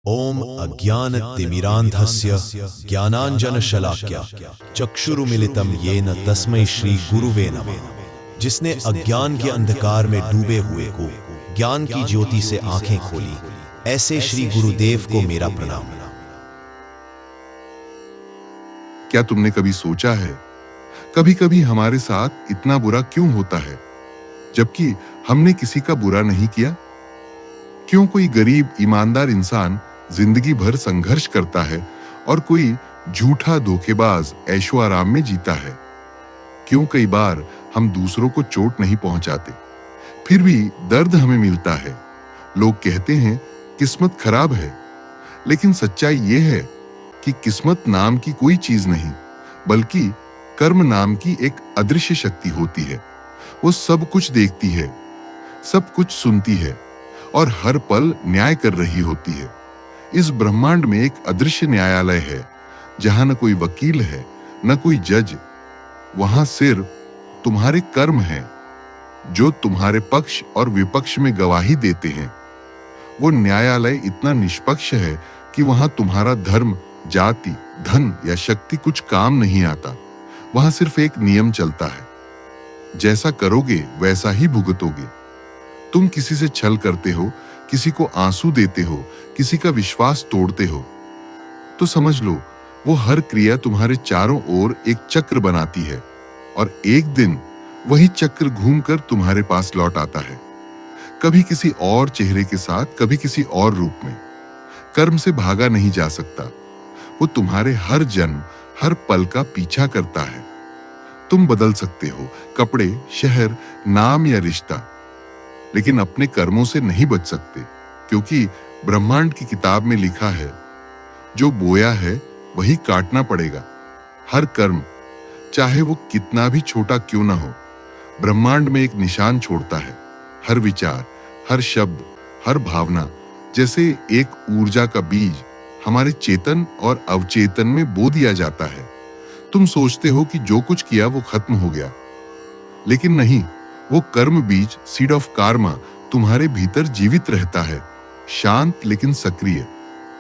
ओम अज्ञानतिमिरान्धस्य ज्ञानाञ्जनशलाकया चक्षुरुमिलितं येन तस्मै श्री गुरुवे नमः। जिसने अज्ञान के अंधकार में डूबे हुए को ज्ञान की ज्योति से आंखें खोली, ऐसे श्री गुरुदेव को मेरा प्रणाम। क्या तुमने कभी सोचा है, कभी कभी हमारे साथ इतना बुरा क्यों होता है जबकि हमने किसी का बुरा नहीं किया? क्यों कोई गरीब ईमानदार इंसान जिंदगी भर संघर्ष करता है और कोई झूठा धोखेबाज ऐशो आराम में जीता है? क्यों कई बार हम दूसरों को चोट नहीं पहुंचाते, फिर भी दर्द हमें मिलता है? लोग कहते हैं किस्मत खराब है, लेकिन सच्चाई यह है कि किस्मत नाम की कोई चीज नहीं, बल्कि कर्म नाम की एक अदृश्य शक्ति होती है। वो सब कुछ देखती है, सब कुछ सुनती है और हर पल न्याय कर रही होती है। इस ब्रह्मांड में एक अदृश्य न्यायालय है, जहां न कोई वकील है, न कोई जज। वहां सिर्फ तुम्हारे कर्म हैं, जो तुम्हारे पक्ष और विपक्ष में गवाही देते हैं। वो न्यायालय इतना निष्पक्ष है कि वहां तुम्हारा धर्म, जाति, धन या शक्ति कुछ काम नहीं आता। वहां सिर्फ एक नियम चलता है, जैसा करोगे वैसा ही भुगतोगे। तुम किसी से छल करते हो, किसी को आंसू देते हो, किसी का विश्वास तोड़ते हो, तो समझ लो वो हर क्रिया तुम्हारे चारों ओर एक चक्र बनाती है और एक दिन वही चक्र घूमकर तुम्हारे पास लौट आता है, कभी किसी और चेहरे के साथ, कभी किसी और रूप में। कर्म से भागा नहीं जा सकता, वो तुम्हारे हर जन्म, हर पल का पीछा करता है। तुम बदल सकते हो कपड़े, शहर, नाम या रिश्ता, लेकिन अपने कर्मों से नहीं बच सकते, क्योंकि ब्रह्मांड की किताब में लिखा है, जो बोया है वही काटना पड़ेगा। हर कर्म, चाहे वो कितना भी छोटा क्यों ना हो, ब्रह्मांड में एक निशान छोड़ता है। हर विचार, हर शब्द, हर भावना जैसे एक ऊर्जा का बीज हमारे चेतन और अवचेतन में बो दिया जाता है। तुम सोचते हो कि जो कुछ किया वो खत्म हो गया, लेकिन नहीं, वो कर्म बीज, सीड ऑफ कार्मा, तुम्हारे भीतर जीवित रहता है, शांत लेकिन सक्रिय,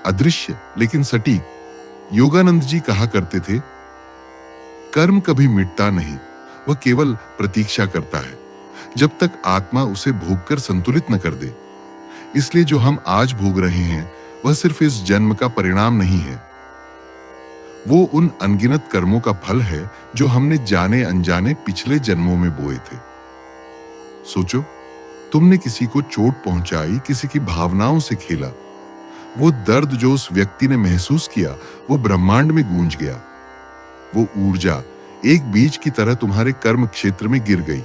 अदृश्य लेकिन सटीक। योगानंद जी कहा करते थे, कर्म कभी मिटता नहीं, वह केवल प्रतीक्षा करता है जब तक आत्मा उसे भोगकर संतुलित न कर दे। इसलिए जो हम आज भोग रहे हैं वह सिर्फ इस जन्म का परिणाम नहीं है, वो उन अनगिनत कर्मों का फल है जो हमने जाने अनजाने पिछले जन्मों में बोए थे। सोचो, तुमने किसी को चोट पहुंचाई, किसी की भावनाओं से खेला। वो दर्द जो उस व्यक्ति ने महसूस किया वो ब्रह्मांड में गूंज गया। वो ऊर्जा एक बीज की तरह तुम्हारे कर्म क्षेत्र में गिर गई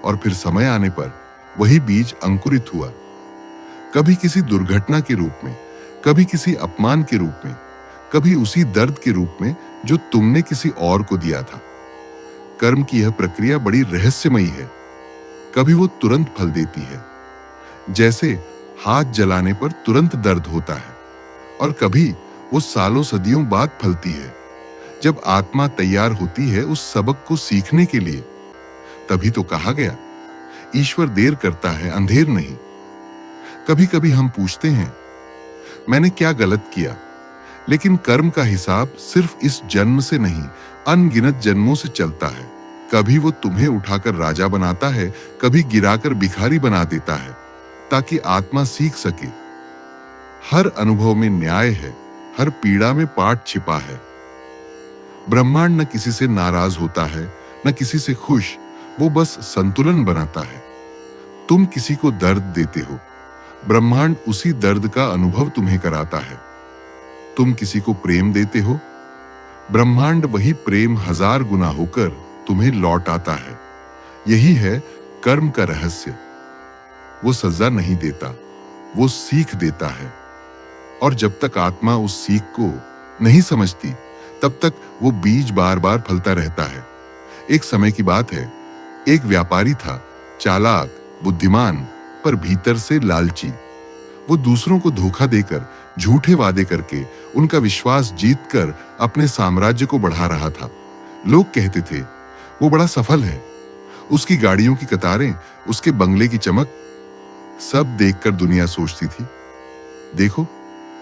और फिर समय आने पर वही बीज अंकुरित हुआ, कभी किसी दुर्घटना के रूप में, कभी किसी अपमान के रूप में, कभी उसी दर्द के रूप में जो तुमने किसी और को दिया था। कर्म की यह प्रक्रिया बड़ी रहस्यमयी है। कभी वो तुरंत फल देती है, जैसे हाथ जलाने पर तुरंत दर्द होता है, और कभी वो सालों सदियों बाद फलती है, जब आत्मा तैयार होती है उस सबक को सीखने के लिए। तभी तो कहा गया, ईश्वर देर करता है, अंधेर नहीं। कभी कभी हम पूछते हैं, मैंने क्या गलत किया? लेकिन कर्म का हिसाब सिर्फ इस जन्म से नहीं, अनगिनत जन्मों से चलता है। कभी वो तुम्हें उठाकर राजा बनाता है, कभी गिराकर भिखारी बना देता है, ताकि आत्मा सीख सके। हर अनुभव में न्याय है, हर पीड़ा में पाठ छिपा है। ब्रह्मांड न किसी से नाराज होता है, न किसी से खुश, वो बस संतुलन बनाता है। तुम किसी को दर्द देते हो, ब्रह्मांड उसी दर्द का अनुभव तुम्हें कराता है। तुम किसी को प्रेम देते हो, ब्रह्मांड वही प्रेम 1000 गुना होकर तुम्हें लौट आता है। यही है कर्म का रहस्य। वो सजा नहीं देता, वो सीख देता है, और जब तक आत्मा उस सीख को नहीं समझती, तब तक वो बीज बार बार फलता रहता है। एक समय की बात है, एक व्यापारी था, चालाक, बुद्धिमान, पर भीतर से लालची। वो दूसरों को धोखा देकर, झूठे वादे करके, उनका विश्वास जीतकर अपने साम्राज्य को बढ़ा रहा था। लोग कहते थे, वो बड़ा सफल है। उसकी गाड़ियों की कतारें, उसके बंगले की चमक, सब देखकर दुनिया सोचती थी, देखो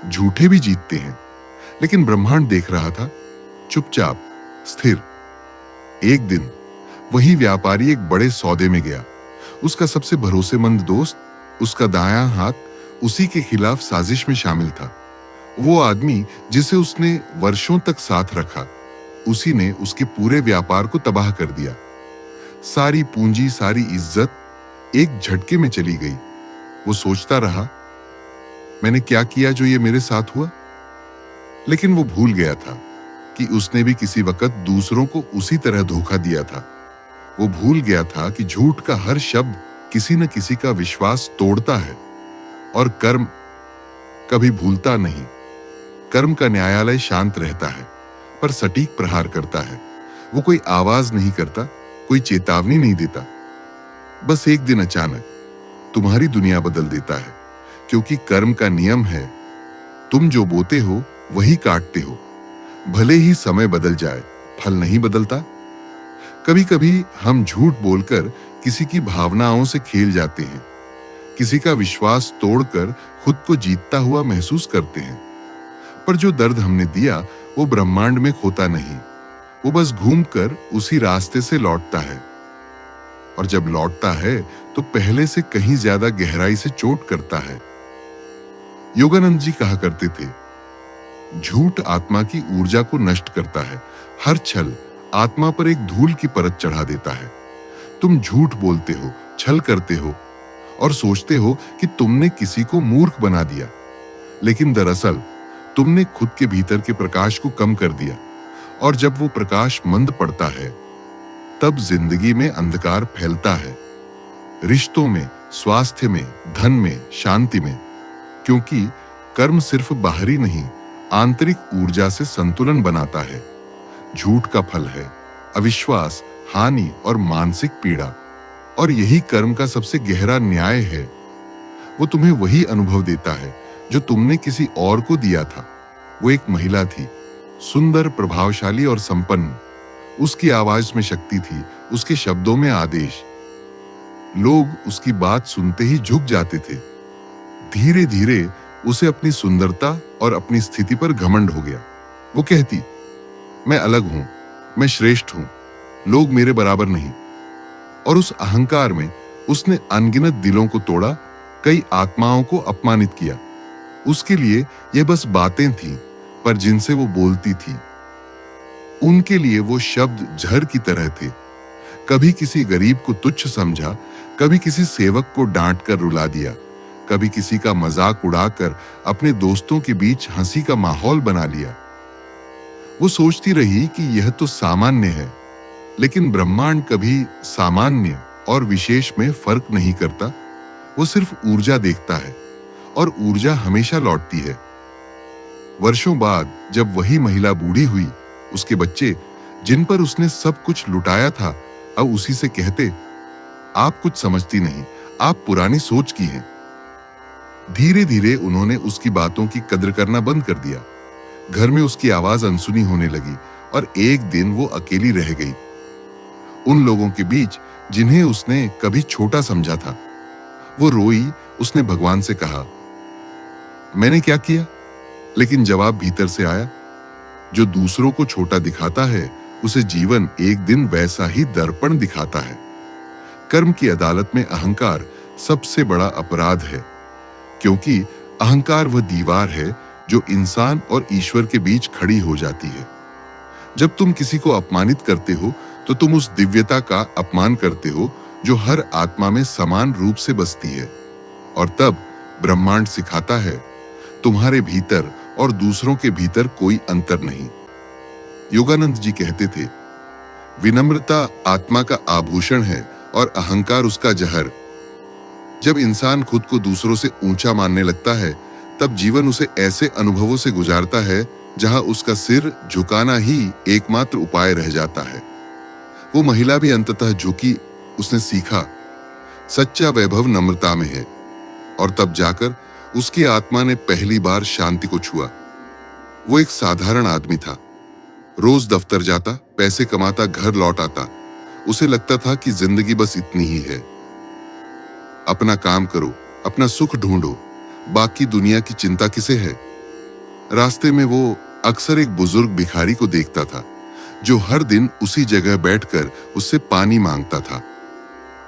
झूठे भी जीतते हैं। लेकिन ब्रह्मांड देख रहा था, चुपचाप, स्थिर। एक दिन वही व्यापारी एक बड़े सौदे में गया। उसका सबसे भरोसेमंद दोस्त, उसका दायां हाथ उसी के खिलाफ साजिश में शामिल था। वो आदमी जिसे उसने वर्षों तक साथ रखा, उसी ने उसके पूरे व्यापार को तबाह कर दिया। सारी पूंजी, सारी इज्जत एक झटके में चली गई। वो सोचता रहा, मैंने क्या किया जो ये मेरे साथ हुआ? लेकिन वो भूल गया था कि उसने भी किसी वक्त दूसरों को उसी तरह धोखा दिया था। वो भूल गया था कि झूठ का हर शब्द किसी न किसी का विश्वास तोड़ता है, और कर्म कभी भूलता नहीं। कर्म का न्यायालय शांत रहता है, पर सटीक प्रहार करता है। वो कोई आवाज नहीं करता, कोई चेतावनी नहीं देता। बस एक दिन अचानक तुम्हारी दुनिया बदल देता है, क्योंकि कर्म का नियम है, तुम जो बोते हो वही काटते हो। भले ही समय बदल जाए, फल नहीं बदलता। कभी कभी हम झूठ बोलकर किसी की भावनाओं से खेल जाते हैं, किसी का विश्वास तोड़कर खुद को जीतता हुआ महसूस करते हैं। पर जो दर्द हमने दिया वो ब्रह्मांड में खोता नहीं, वो बस घूमकर उसी रास्ते से लौटता है। और जब लौटता है तो पहले से कहीं ज्यादा गहराई से चोट करता है। योगानंद जी कहा करते थे, झूठ आत्मा की ऊर्जा को नष्ट करता है। हर छल आत्मा पर एक धूल की परत चढ़ा देता है। तुम झूठ बोलते हो, छल करते हो और सोचते हो कि तुमने किसी को मूर्ख बना दिया, लेकिन दरअसल तुमने खुद के भीतर के प्रकाश को कम कर दिया। और जब वो प्रकाश मंद पड़ता है, तब जिंदगी में अंधकार फैलता है, रिश्तों में, स्वास्थ्य में, धन में, शांति में। क्योंकि कर्म सिर्फ बाहरी नहीं, आंतरिक ऊर्जा से संतुलन बनाता है। झूठ का फल है अविश्वास, हानि और मानसिक पीड़ा। और यही कर्म का सबसे गहरा न्याय है। वो तुम्हें वही अनुभव देता है जो तुमने किसी और को दिया था। वो एक महिला थी, सुंदर, प्रभावशाली और संपन्न। उसकी आवाज में शक्ति थी, उसके शब्दों में आदेश। लोग उसकी बात सुनते ही झुक जाते थे। धीरे धीरे उसे अपनी सुंदरता और अपनी स्थिति पर घमंड हो गया। वो कहती, मैं अलग हूं, मैं श्रेष्ठ हूं, लोग मेरे बराबर नहीं। और उस अहंकार में उसने अनगिनत दिलों को तोड़ा, कई आत्माओं को अपमानित किया। उसके लिए यह बस बातें थीं, पर जिनसे वो बोलती थी, उनके लिए वो शब्द जहर की तरह थे। कभी किसी गरीब को तुच्छ समझा, कभी किसी सेवक को डांट कर रुला दिया, कभी किसी का मजाक उड़ाकर अपने दोस्तों के बीच हंसी का माहौल बना लिया। वो सोचती रही कि यह तो सामान्य है, लेकिन ब्रह्मांड कभी सामान्य और विशेष में फर्क नहीं करता। वो सिर्फ ऊर्जा देखता है, और ऊर्जा हमेशा लौटती है। वर्षों बाद जब वही महिला बूढ़ी हुई, उसके बच्चे, जिन पर उसने सब कुछ लुटाया था, अब उसी से कहते, आप कुछ समझती नहीं, आप पुरानी सोच की हैं। धीरे धीरे उन्होंने उसकी बातों की कद्र करना बंद कर दिया। घर में उसकी आवाज अनसुनी होने लगी, और एक दिन वो अकेली रह गई उन लोगों के बीच जिन्हें उसने कभी छोटा समझा था। वो रोई, उसने भगवान से कहा, मैंने क्या किया? लेकिन जवाब भीतर से आया, जो दूसरों को छोटा दिखाता है, उसे जीवन एक दिन वैसा ही दर्पण दिखाता है। कर्म की अदालत में अहंकार सबसे बड़ा अपराध है, क्योंकि अहंकार वह दीवार है जो इंसान और ईश्वर के बीच खड़ी हो जाती है। जब तुम किसी को अपमानित करते हो, तो तुम उस दिव्यता का अपमान करते हो जो हर आत्मा में समान रूप से बसती है। और तब ब्रह्मांड सिखाता है, तुम्हारे भीतर और दूसरों के भीतर कोई अंतर नहीं। योगानंद जी कहते थे, विनम्रता आत्मा का आभूषण है और अहंकार उसका जहर। जब इंसान खुद को दूसरों से ऊंचा मानने लगता है, तब जीवन उसे ऐसे अनुभवों से गुजारता है जहां उसका सिर झुकाना ही एकमात्र उपाय रह जाता है। वो महिला भी अंततः झुकी। उसने सीखा, सच्चा वैभव नम्रता में है। और तब जाकर उसकी आत्मा ने पहली बार शांति को छुआ। वो एक साधारण आदमी था, रोज दफ्तर जाता, पैसे कमाता, घर लौट आता। उसे लगता था कि जिंदगी बस इतनी ही है, अपना काम करो, अपना सुख ढूंढो, बाकी दुनिया की चिंता किसे है। रास्ते में वो अक्सर एक बुजुर्ग भिखारी को देखता था जो हर दिन उसी जगह बैठकर उससे पानी मांगता था।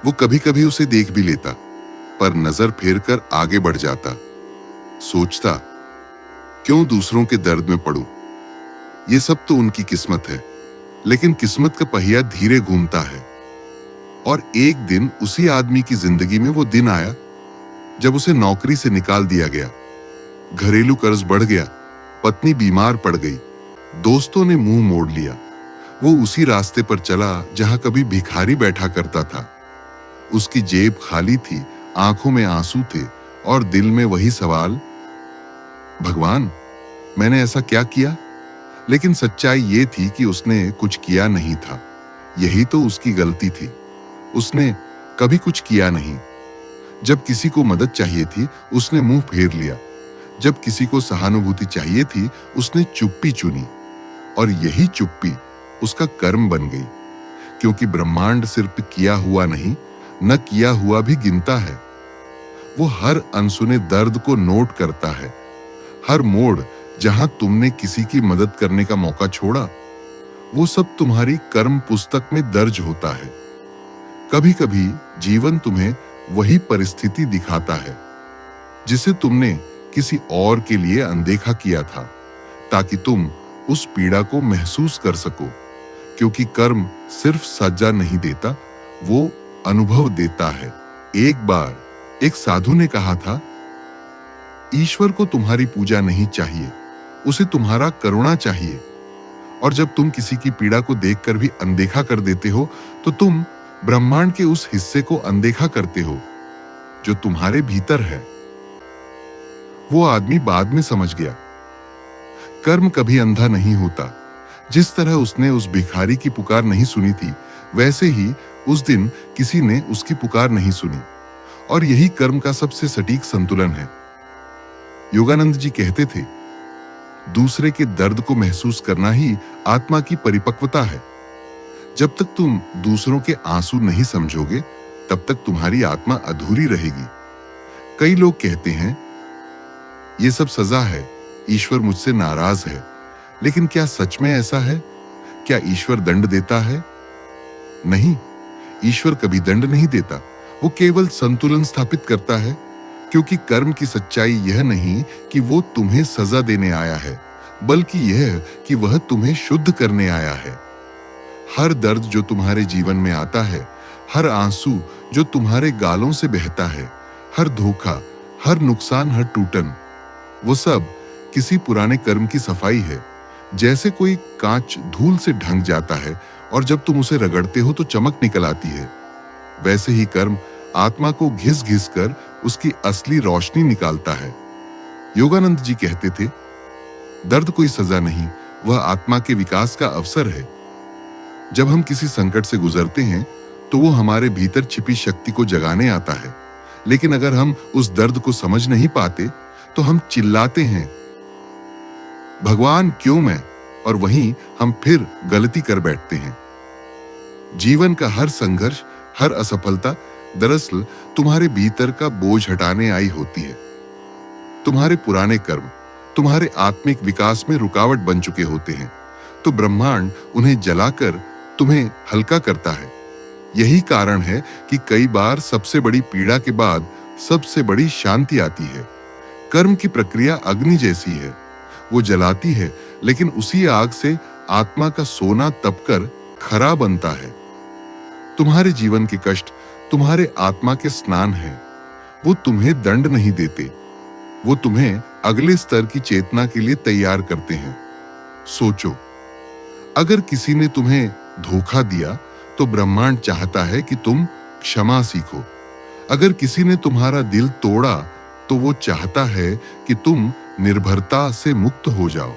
वो कभी कभी उसे देख भी लेता, पर नजर फेर कर आगे बढ़ जाता। सोचता, क्यों दूसरों के दर्द में पड़ूं? ये सब तो उनकी किस्मत है। लेकिन किस्मत का पहिया धीरे घूमता है। और एक दिन उसी आदमी की जिंदगी में वो दिन आया जब उसे नौकरी से निकाल दिया गया, घरेलू कर्ज बढ़ गया, पत्नी बीमार पड़ गई, दोस्तों ने मुंह मोड़ लिया। वो उसी रास्ते पर चला जहां कभी भिखारी बैठा करता था। उसकी जेब खाली थी, आंखों में आंसू थे और दिल में वही सवाल, भगवान, मैंने ऐसा क्या किया? लेकिन सच्चाई ये थी कि उसने कुछ किया नहीं था। यही तो उसकी गलती थी। उसने कभी कुछ किया नहीं। जब किसी को मदद चाहिए थी, उसने मुंह फेर लिया। जब किसी को सहानुभूति चाहिए थी, उसने चुप्पी चुनी। और यही चुप्पी उसका कर्म बन गई। क्योंकि ब्रह्मांड सिर्फ किया हुआ नहीं, न किया हुआ भी गिनता है। वो हर अनसुने दर्द को नोट करता है। हर मोड़ जहां तुमने किसी की मदद करने का मौका छोड़ा, वो सब तुम्हारी कर्म पुस्तक में दर्ज होता है। कभी कभी जीवन तुम्हें वही परिस्थिति दिखाता है जिसे तुमने किसी और के लिए अनदेखा किया था, ताकि तुम उस पीड़ा को महसूस कर सको। क्योंकि कर्म सिर्फ सजा नहीं देता, वो अनुभव देता है। एक बार एक साधु ने कहा था, ईश्वर को तुम्हारी पूजा नहीं चाहिए, उसे तुम्हारा करुणा चाहिए। और जब तुम किसी की पीड़ा को देखकर भी अनदेखा कर देते हो, तो तुम ब्रह्मांड के उस हिस्से को अनदेखा करते हो जो तुम्हारे भीतर है। वो आदमी बाद में समझ गया, कर्म कभी अंधा नहीं होता। जिस तरह उसने उस भिखारी की पुकार नहीं सुनी थी, वैसे ही उस दिन किसी ने उसकी पुकार नहीं सुनी। और यही कर्म का सबसे सटीक संतुलन है। योगानंद जी कहते थे, दूसरे के दर्द को महसूस करना ही आत्मा की परिपक्वता है। जब तक तुम दूसरों के आंसू नहीं समझोगे, तब तक तुम्हारी आत्मा अधूरी रहेगी। कई लोग कहते हैं, ये सब सजा है, ईश्वर मुझसे नाराज है। लेकिन क्या सच में ऐसा है? क्या ईश्वर दंड देता है? नहीं, ईश्वर कभी दंड नहीं देता। वो केवल संतुलन स्थापित करता है। क्योंकि कर्म की सच्चाई यह नहीं कि वो तुम्हें सजा देने आया है, बल्कि यह कि वह तुम्हें शुद्ध करने आया है। हर दर्द जो तुम्हारे जीवन में आता है, हर आंसू जो तुम्हारे गालों से बहता है, हर धोखा, हर नुकसान, हर टूटन, वो सब किसी पुराने कर्म की सफाई है। जैसे कोई कांच धूल से ढंक जाता है और जब तुम उसे रगड़ते हो तो चमक निकल आती है, वैसे ही कर्म आत्मा को घिस घिस कर उसकी असली रोशनी निकालता है। योगानंद जी कहते थे, दर्द कोई सजा नहीं, वह आत्मा के विकास का अवसर है। जब हम किसी संकट से गुजरते हैं, तो वो हमारे भीतर छिपी शक्ति को जगाने आता है। लेकिन अगर हम उस दर्द को समझ नहीं पाते, तो हम चिल्लाते हैं, भगवान क्यों मैं? और वहीं हम फिर गलती कर बैठते हैं। जीवन का हर संघर्ष, हर असफलता दरअसल तुम्हारे भीतर का बोझ हटाने आई होती है। तुम्हारे पुराने कर्म तुम्हारे आत्मिक विकास में रुकावट बन चुके होते हैं, तो ब्रह्मांड उन्हें जलाकर तुम्हें हल्का करता है। यही कारण है कि कई बार सबसे बड़ी पीड़ा के बाद सबसे बड़ी शांति आती है। कर्म की प्रक्रिया अग्नि जैसी है, वो जलाती है, लेकिन उसी आग से आत्मा का सोना तपकर खरा बनता है। तुम्हारे जीवन के कष्ट तुम्हारे आत्मा के स्नान हैं। वो तुम्हें दंड नहीं देते, वो तुम्हें अगले स्तर की चेतना के लिए तैयार करते हैं। सोचो, अगर किसी ने तुम्हें धोखा दिया, तो ब्रह्मांड चाहता है कि तुम क्षमा सीखो। अगर किसी ने तुम्हारा दिल तोड़ा, तो वो चाहता है कि तुम निर्भरता से मुक्त हो जाओ।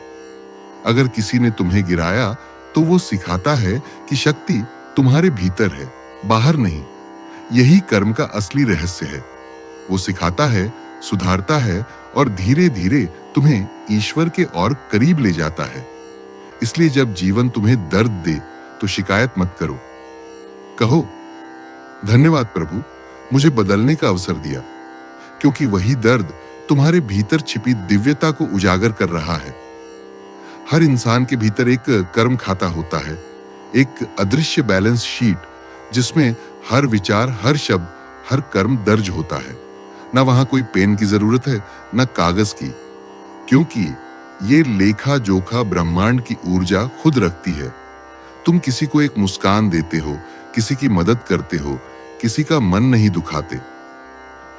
अगर किसी ने तुम्हें गिराया, तो वो सिखाता है कि शक्ति तुम्हारे भीतर है, बाहर नहीं। यही कर्म का असली रहस्य है। वो सिखाता है, सुधारता है और धीरे धीरे तुम्हें ईश्वर के और करीब ले जाता है। इसलिए जब जीवन तुम्हें दर्द दे, तो शिकायत मत करो। कहो, धन्यवाद प्रभु, मुझे बदलने का अवसर दिया। क्योंकि वही दर्द तुम्हारे भीतर छिपी दिव्यता को उजागर कर रहा है। हर इंसान के भीतर एक कर्म खाता होता है, एक अदृश्य बैलेंस शीट जिसमें हर विचार, हर शब्द, हर कर्म दर्ज होता है। ना वहां कोई पेन की जरूरत है, ना कागज की, क्योंकि ये लेखा जोखा ब्रह्मांड की ऊर्जा खुद रखती है। तुम किसी को एक मुस्कान देते हो, किसी की मदद करते हो, किसी का मन नहीं दुखाते,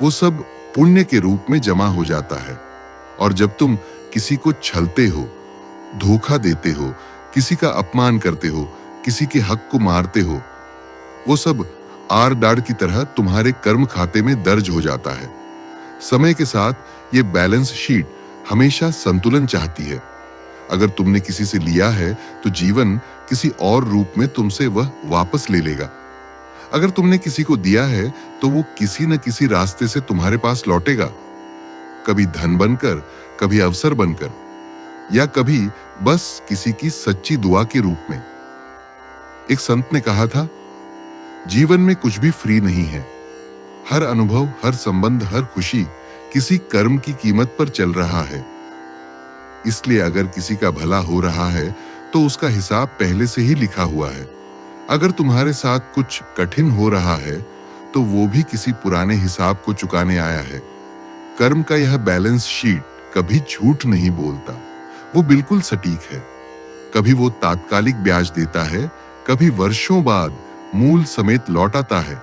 वो सब पुण्य के रूप में जमा हो जाता है। और जब तुम किसी को छलते हो, धोखा देते हो, किसी का अपमान करते हो, किसी के हक को मारते हो, वो सब आर डाड़ की तरह तुम्हारे कर्म खाते में दर्ज हो जाता है। समय के साथ ये बैलेंस शीट हमेशा संतुलन चाहती है। अगर तुमने किसी से लिया है तो जीवन किसी और रूप में तुमसे वह वापस ले लेगा। अगर तुमने किसी को दिया है तो वो किसी न किसी रास्ते से तुम्हारे पास लौटेगा, कभी धन बनकर, कभी अवसर बनकर, या कभी बस किसी की सच्ची दुआ के रूप में। एक संत ने कहा था, जीवन में कुछ भी फ्री नहीं है। हर अनुभव, हर संबंध, हर खुशी किसी कर्म की कीमत पर चल रहा है। इसलिए अगर किसी का भला हो रहा है तो उसका हिसाब पहले से ही लिखा हुआ है। अगर तुम्हारे साथ कुछ कठिन हो रहा है तो वो भी किसी पुराने हिसाब को चुकाने आया है। कर्म का यह बैलेंस शीट कभी झूठ नहीं बोलता, वो बिल्कुल सटीक है। कभी वो तात्कालिक ब्याज देता है, कभी वर्षों बाद मूल समेत लौटाता है,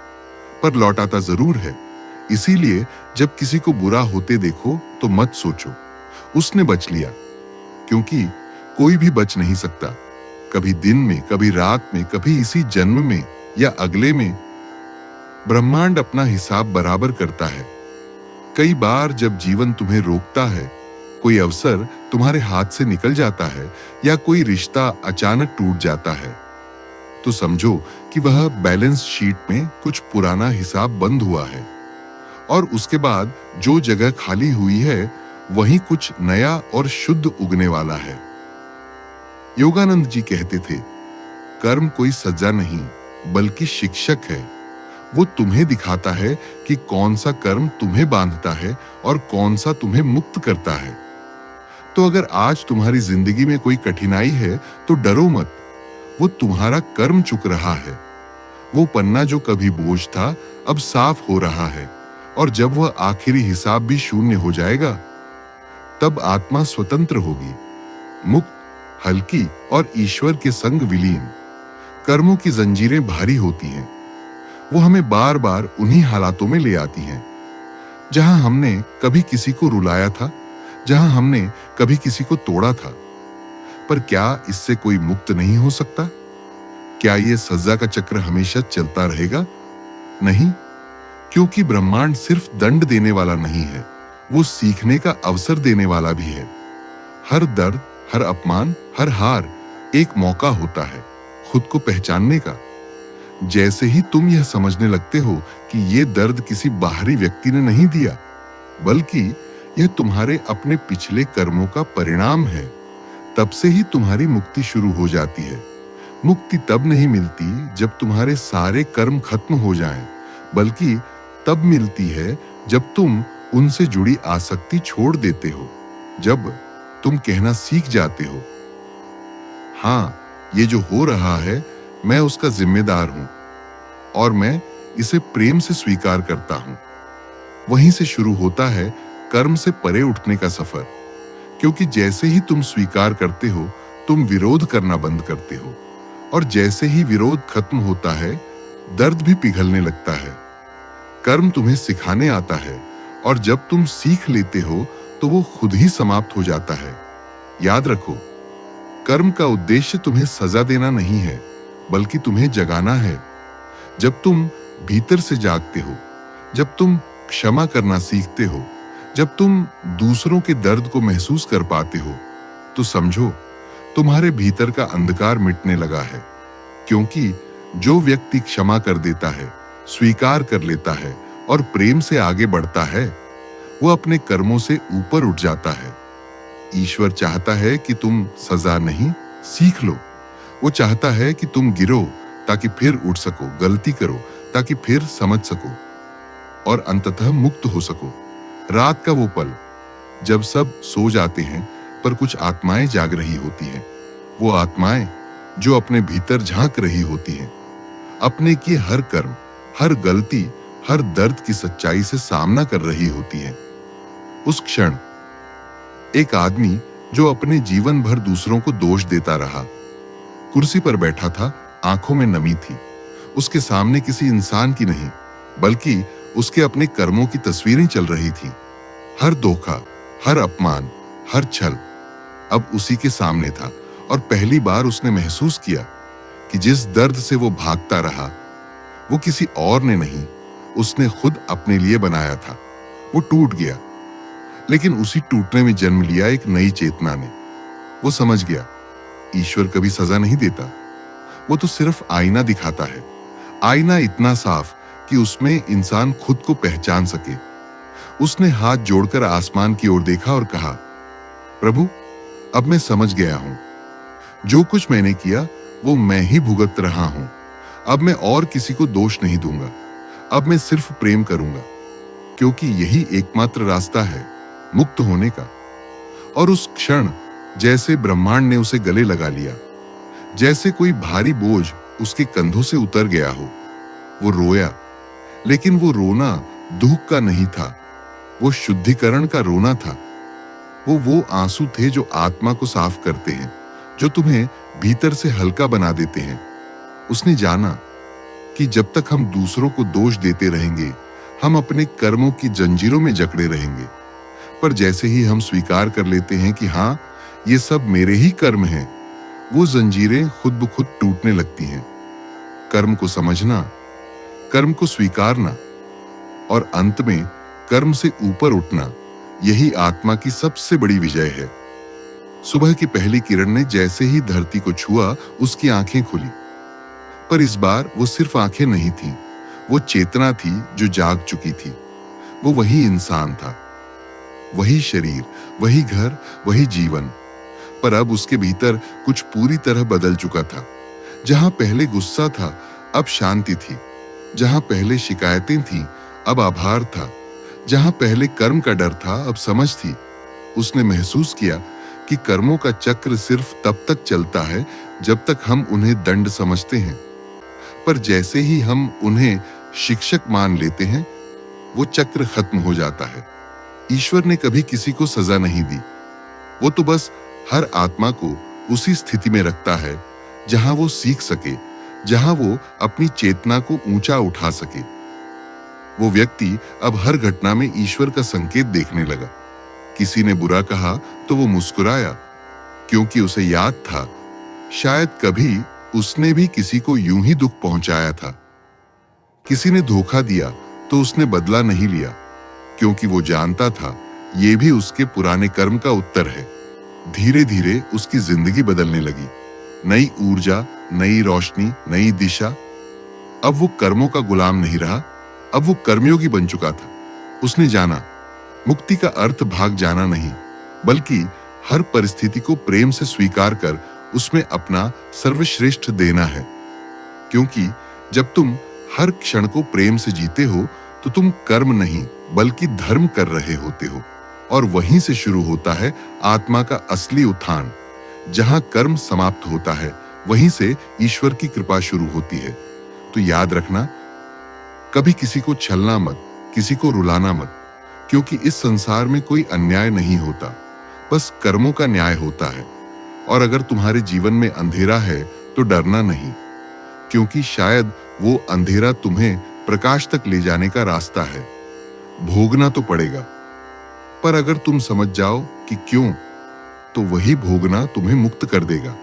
पर लौटाता जरूर है। इसीलिए जब किसी को बुरा होते देखो तो मत सोचो उसने बच लिया, क्योंकि कोई भी बच नहीं सकता। कभी दिन में, कभी रात में, कभी इसी जन्म में या अगले में ब्रह्मांड अपना हिसाब बराबर करता है। कई बार जब जीवन तुम्हें रोकता है, कोई अवसर तुम्हारे हाथ से निकल जाता है या कोई रिश्ता अचानक टूट जाता है, तो समझो कि वह बैलेंस शीट में कुछ पुराना हिसाब बंद हुआ है और उसके बाद जो जगह खाली हुई है वहीं कुछ नया और शुद्ध उगने वाला है। योगानंद जी कहते थे, कर्म कोई सजा नहीं बल्कि शिक्षक है। वो तुम्हें दिखाता है कि कौन सा कर्म तुम्हें बांधता है और कौन सा तुम्हें मुक्त करता है। तो अगर आज तुम्हारी जिंदगी में कोई कठिनाई है तो डरो मत, वो तुम्हारा कर्म चुक रहा है। वो पन्ना जो कभी बोझ था अब साफ हो रहा है, और जब वह आखिरी हिसाब भी शून्य हो जाएगा तब आत्मा स्वतंत्र होगी, मुक्त, हल्की और ईश्वर के संग विलीन। कर्मों की जंजीरें भारी होती हैं, वो हमें बार बार उन्हीं हालातों में ले आती हैं जहां हमने कभी किसी को रुलाया था, जहां हमने कभी किसी को तोड़ा था। पर क्या इससे कोई मुक्त नहीं हो सकता? क्या ये सजा का चक्र हमेशा चलता रहेगा? नहीं, क्योंकि ब्रह्मांड सिर्फ दंड देने वाला नहीं है, वो सीखने का अवसर देने वाला भी है। हर दर्द, हर अपमान, हर हार एक मौका होता है खुद को पहचानने का। जैसे ही तुम यह समझने लगते हो कि ये दर्द किसी बाहरी व्यक्ति ने नहीं दिया, बल्कि यह तुम्हारे अपने पिछले कर्मों का परिणाम है, तब से ही तुम्हारी मुक्ति शुरू हो जाती है। मुक्ति तब नहीं मिलती जब तुम्हारे सारे कर्म खत्म हो जाएं, बल्कि तब मिलती है जब तुम उनसे जुड़ी आसक्ति छोड़ देते हो, जब तुम कहना सीख जाते हो, हाँ, ये जो हो रहा है मैं उसका जिम्मेदार हूं और मैं इसे प्रेम से स्वीकार करता हूं। वहीं से शुरू होता है कर्म से परे उठने का सफर, क्योंकि जैसे ही तुम स्वीकार करते हो तुम विरोध करना बंद करते हो, और जैसे ही विरोध खत्म होता है दर्द भी पिघलने लगता है। कर्म तुम्हें सिखाने आता है, और जब तुम सीख लेते हो तो वो खुद ही समाप्त हो जाता है। याद रखो, कर्म का उद्देश्य तुम्हें सजा देना नहीं है, बल्कि तुम्हें जगाना है। जब तुम भीतर से जागते हो, जब तुम क्षमा करना सीखते हो, जब तुम दूसरों के दर्द को महसूस कर पाते हो, तो समझो तुम्हारे भीतर का अंधकार मिटने लगा है। क्योंकि जो व्यक्ति क्षमा कर देता है, स्वीकार कर लेता है और प्रेम से आगे बढ़ता है, वो अपने कर्मों से ऊपर उठ जाता है। ईश्वर चाहता है कि तुम सजा नहीं, सीख लो। वो चाहता है कि तुम गिरो ताकि फिर उठ सको, गलती करो ताकि फिर समझ सको और अंततः मुक्त हो सको। रात का वो पल जब सब सो जाते हैं पर कुछ आत्माएं जाग रही होती हैं। वो आत्माएं जो अपने भीतर झांक रही होती हैं, अपने किए हर कर्म, हर गलती, हर दर्द की सच्चाई से सामना कर रही होती हैं। उस क्षण एक आदमी जो अपने जीवन भर दूसरों को दोष देता रहा, कुर्सी पर बैठा था, आंखों में नमी थी। उसके सामने किसी इंसान की नहीं, बल्कि उसके अपने कर्मों की तस्वीरें चल रही थी। हर धोखा, हर अपमान, हर छल अब उसी के सामने था, और पहली बार उसने महसूस किया कि जिस दर्द से वो भागता रहा, वो किसी और ने नहीं, उसने खुद अपने लिए बनाया था। वो टूट गया, लेकिन उसी टूटने में जन्म लिया एक नई चेतना ने। वो समझ गया, ईश्वर कभी सजा नहीं देता, वो तो सिर्फ आईना दिखाता है। आईना इतना साफ कि उसमें इंसान खुद को पहचान सके। उसने हाथ जोड़कर आसमान की ओर देखा और कहा, प्रभु, अब मैं समझ गया हूं। जो कुछ मैंने किया वो मैं ही भुगत रहा हूं। अब मैं और किसी को दोष नहीं दूंगा। अब मैं सिर्फ प्रेम करूंगा, क्योंकि यही एकमात्र रास्ता है मुक्त होने का। और उस क्षण जैसे ब्रह्मांड ने उसे गले लगा लिया, जैसे कोई भारी बोझ उसके कंधों से उतर गया हो। वो रोया, लेकिन वो रोना दुख का नहीं था, वो शुद्धिकरण का रोना था। वो आंसू थे जो आत्मा को साफ करते हैं, जो तुम्हें भीतर से हल्का बना देते हैं। उसने जाना कि जब तक हम दूसरों को दोष देते रहेंगे, हम अपने कर्मों की जंजीरों में जकड़े रहेंगे। पर जैसे ही हम स्वीकार कर लेते हैं कि हाँ, ये सब मेरे ही कर्म हैं, वो जंजीरें खुद ब खुद टूटने लगती हैं। कर्म को समझना, कर्म को स्वीकारना और अंत में कर्म से ऊपर उठना, यही आत्मा की सबसे बड़ी विजय है। सुबह की पहली किरण ने जैसे ही धरती को छुआ, उसकी आंखें खुली। पर इस बार वो सिर्फ आंखें नहीं थीं, वो चेतना थी जो जाग चुकी थी। वो वही इंसान था, वही शरीर, वही घर, वही जीवन। पर अब उसके भीतर कुछ पूरी तरह बदल चुका था। जहां पहले गुस्सा था, अब शांति थी। जहां पहले शिकायतें थीं, अब आभार था। जहां पहले कर्म का डर था, अब समझ थी। उसने महसूस किया कि कर्मों का चक्र सिर्फ तब तक चलता है जब तक हम उन्हें दंड समझते हैं, पर जैसे ही हम उन्हें शिक्षक मान लेते हैं, वो चक्र खत्म हो जाता है। ईश्वर ने कभी किसी को सजा नहीं दी, वो तो बस हर आत्मा को उसी स्थिति में रखता है जहां वो सीख सके, जहां वो अपनी चेतना को ऊंचा उठा सके। वो व्यक्ति अब हर घटना में ईश्वर का संकेत देखने लगा। किसी ने बुरा कहा तो वो मुस्कुराया, क्योंकि उसे याद था शायद कभी उसने भी किसी को यूं ही दुख पहुंचाया था। किसी ने धोखा दिया तो उसने बदला नहीं लिया, क्योंकि वो जानता था ये भी उसके पुराने कर्म का उत्तर है। धीरे धीरे उसकी जिंदगी बदलने लगी। नई ऊर्जा, नई रोशनी, नई दिशा। अब वो कर्मों का गुलाम नहीं रहा, अब वो कर्मयोगी बन चुका था। उसने जाना, मुक्ति का अर्थ भाग जाना नहीं, बल्कि हर परिस्थिति को प्रेम से स्वीकार कर उसमें अपना सर्वश्रेष्ठ देना है। क्योंकि जब तुम हर क्षण को प्रेम से जीते हो, तो तुम कर्म नहीं बल्कि धर्म कर रहे होते हो। और वहीं से शुरू होता है आत्मा का असली उत्थान। जहां कर्म समाप्त होता है, वहीं से ईश्वर की कृपा शुरू होती है। तो याद रखना, कभी किसी को छलना मत, किसी को रुलाना मत, क्योंकि इस संसार में कोई अन्याय नहीं होता, बस कर्मों का न्याय होता है। और अगर तुम्हारे जीवन में अंधेरा है तो डरना नहीं, क्योंकि शायद वो अंधेरा तुम्हें प्रकाश तक ले जाने का रास्ता है। भोगना तो पड़ेगा, पर अगर तुम समझ जाओ कि क्यों, तो वही भोगना तुम्हें मुक्त कर देगा।